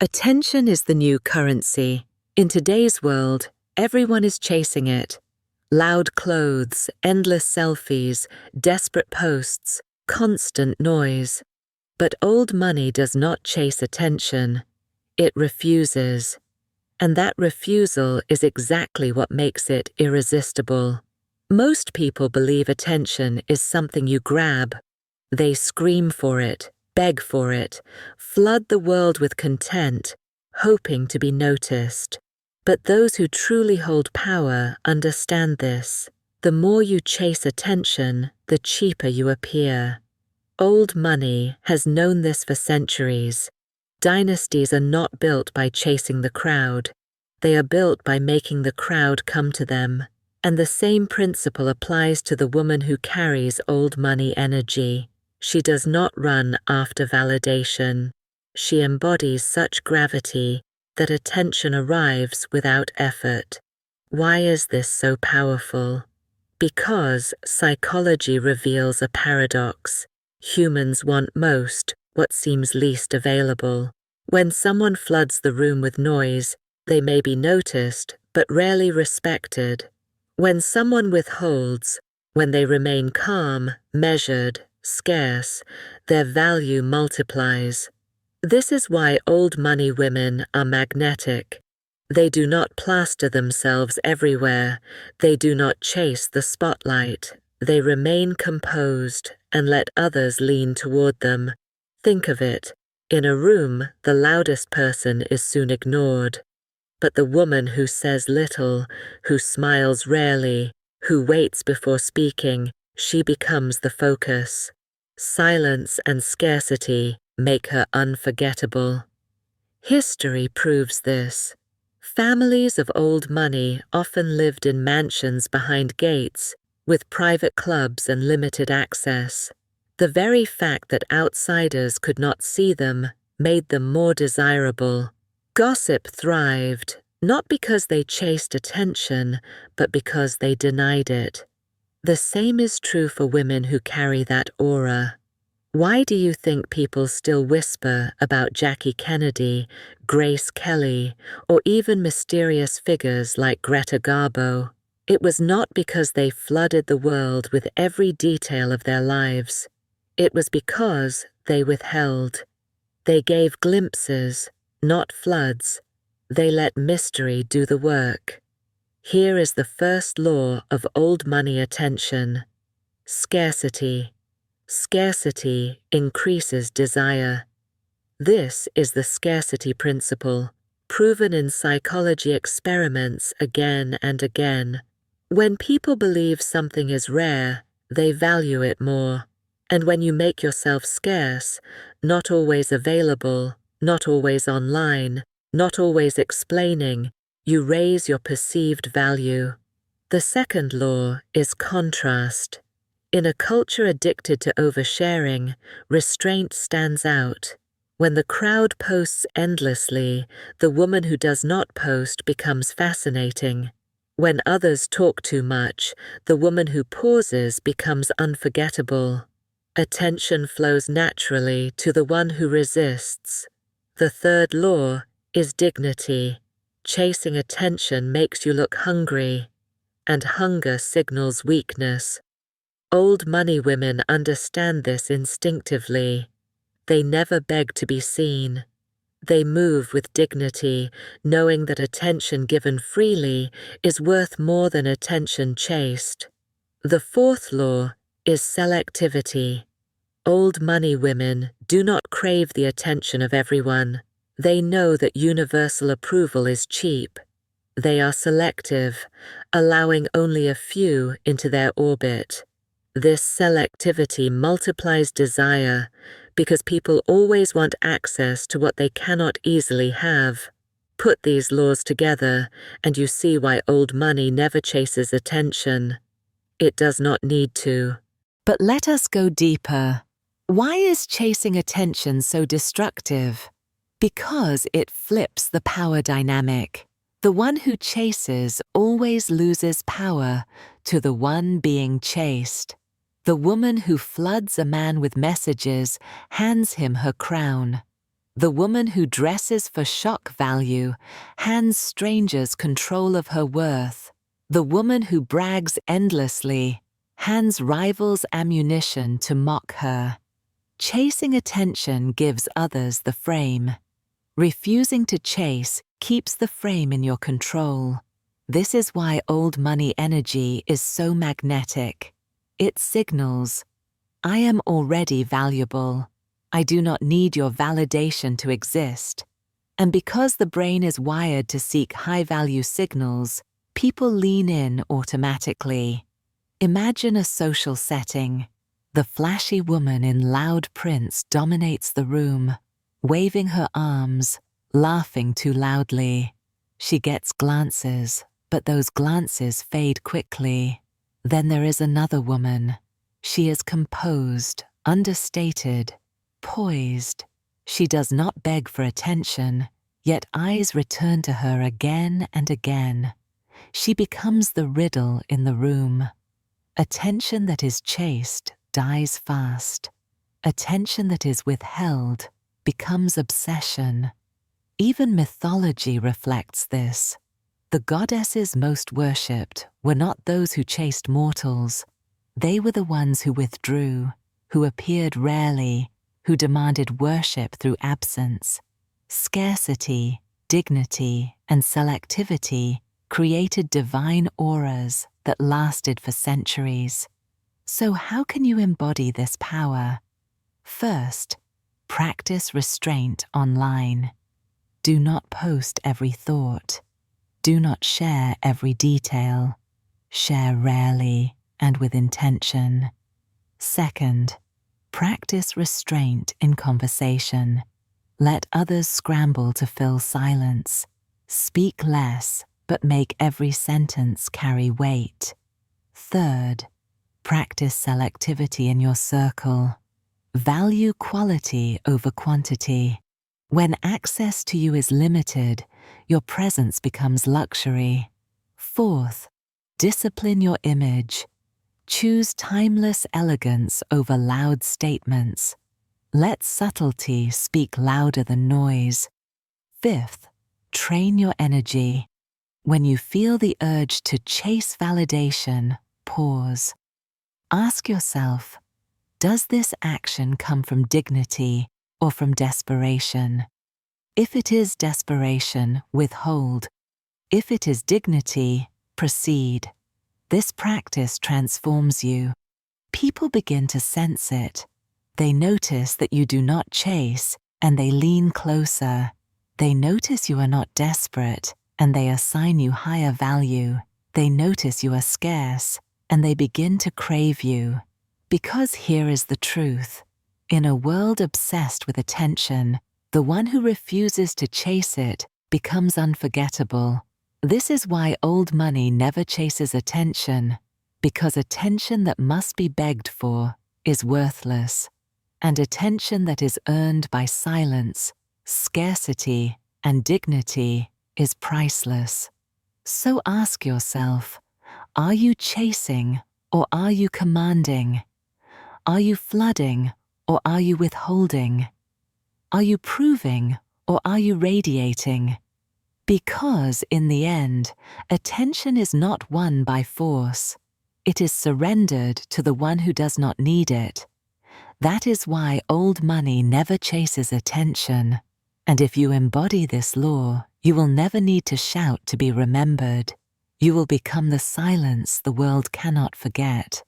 Attention is the new currency. In today's world, everyone is chasing it. Loud clothes, endless selfies, desperate posts, constant noise. But old money does not chase attention. It refuses. And that refusal is exactly what makes it irresistible. Most people believe attention is something you grab. They scream for it, beg for it, flood the world with content, hoping to be noticed. But those who truly hold power understand this. The more you chase attention, the cheaper you appear. Old money has known this for centuries. Dynasties are not built by chasing the crowd. They are built by making the crowd come to them. And the same principle applies to the woman who carries old money energy. She does not run after validation. She embodies such gravity that attention arrives without effort. Why is this so powerful? Because psychology reveals a paradox. Humans want most what seems least available. When someone floods the room with noise, they may be noticed, but rarely respected. When someone withholds, when they remain calm, measured, scarce, their value multiplies. This is why old money women are magnetic. They do not plaster themselves everywhere. They do not chase the spotlight. They remain composed and let others lean toward them. Think of it. In a room, the loudest person is soon ignored. But the woman who says little, who smiles rarely, who waits before speaking, she becomes the focus. Silence and scarcity make her unforgettable. History proves this. Families of old money often lived in mansions behind gates, with private clubs and limited access. The very fact that outsiders could not see them made them more desirable. Gossip thrived, not because they chased attention, but because they denied it. The same is true for women who carry that aura. Why do you think people still whisper about Jackie Kennedy, Grace Kelly, or even mysterious figures like Greta Garbo? It was not because they flooded the world with every detail of their lives. It was because they withheld. They gave glimpses, not floods. They let mystery do the work. Here is the first law of old money attention. Scarcity. Scarcity increases desire. This is the scarcity principle, proven in psychology experiments again and again. When people believe something is rare, they value it more. And when you make yourself scarce, not always available, not always online, not always explaining, you raise your perceived value. The second law is contrast. In a culture addicted to oversharing, restraint stands out. When the crowd posts endlessly, the woman who does not post becomes fascinating. When others talk too much, the woman who pauses becomes unforgettable. Attention flows naturally to the one who resists. The third law is dignity. Chasing attention makes you look hungry, and hunger signals weakness. Old money women understand this instinctively. They never beg to be seen. They move with dignity, knowing that attention given freely is worth more than attention chased. The fourth law is selectivity. Old money women do not crave the attention of everyone. They know that universal approval is cheap. They are selective, allowing only a few into their orbit. This selectivity multiplies desire because people always want access to what they cannot easily have. Put these laws together and you see why old money never chases attention. It does not need to. But let us go deeper. Why is chasing attention so destructive? Because it flips the power dynamic. The one who chases always loses power to the one being chased. The woman who floods a man with messages hands him her crown. The woman who dresses for shock value hands strangers control of her worth. The woman who brags endlessly hands rivals ammunition to mock her. Chasing attention gives others the frame. Refusing to chase keeps the frame in your control. This is why old money energy is so magnetic. It signals, I am already valuable. I do not need your validation to exist. And because the brain is wired to seek high-value signals, people lean in automatically. Imagine a social setting. The flashy woman in loud prints dominates the room, waving her arms, laughing too loudly. She gets glances, but those glances fade quickly. Then there is another woman. She is composed, understated, poised. She does not beg for attention, yet eyes return to her again and again. She becomes the riddle in the room. Attention that is chased dies fast. Attention that is withheld becomes obsession. Even mythology reflects this. The goddesses most worshipped were not those who chased mortals. They were the ones who withdrew, who appeared rarely, who demanded worship through absence. Scarcity, dignity, and selectivity created divine auras that lasted for centuries. So how can you embody this power? First, practice restraint online. Do not post every thought. Do not share every detail. Share rarely and with intention. Second, practice restraint in conversation. Let others scramble to fill silence. Speak less, but make every sentence carry weight. Third, practice selectivity in your circle. Value quality over quantity. When access to you is limited, your presence becomes luxury. Fourth, discipline your image. Choose timeless elegance over loud statements. Let subtlety speak louder than noise. Fifth, train your energy. When you feel the urge to chase validation, pause. Ask yourself, does this action come from dignity or from desperation? If it is desperation, withhold. If it is dignity, proceed. This practice transforms you. People begin to sense it. They notice that you do not chase, and they lean closer. They notice you are not desperate, and they assign you higher value. They notice you are scarce, and they begin to crave you. Because here is the truth. In a world obsessed with attention, the one who refuses to chase it becomes unforgettable. This is why old money never chases attention, because attention that must be begged for is worthless, and attention that is earned by silence, scarcity, and dignity is priceless. So ask yourself, are you chasing or are you commanding? Are you flooding or are you withholding? Are you proving or are you radiating? Because in the end, attention is not won by force. It is surrendered to the one who does not need it. That is why old money never chases attention. And if you embody this law, you will never need to shout to be remembered. You will become the silence the world cannot forget.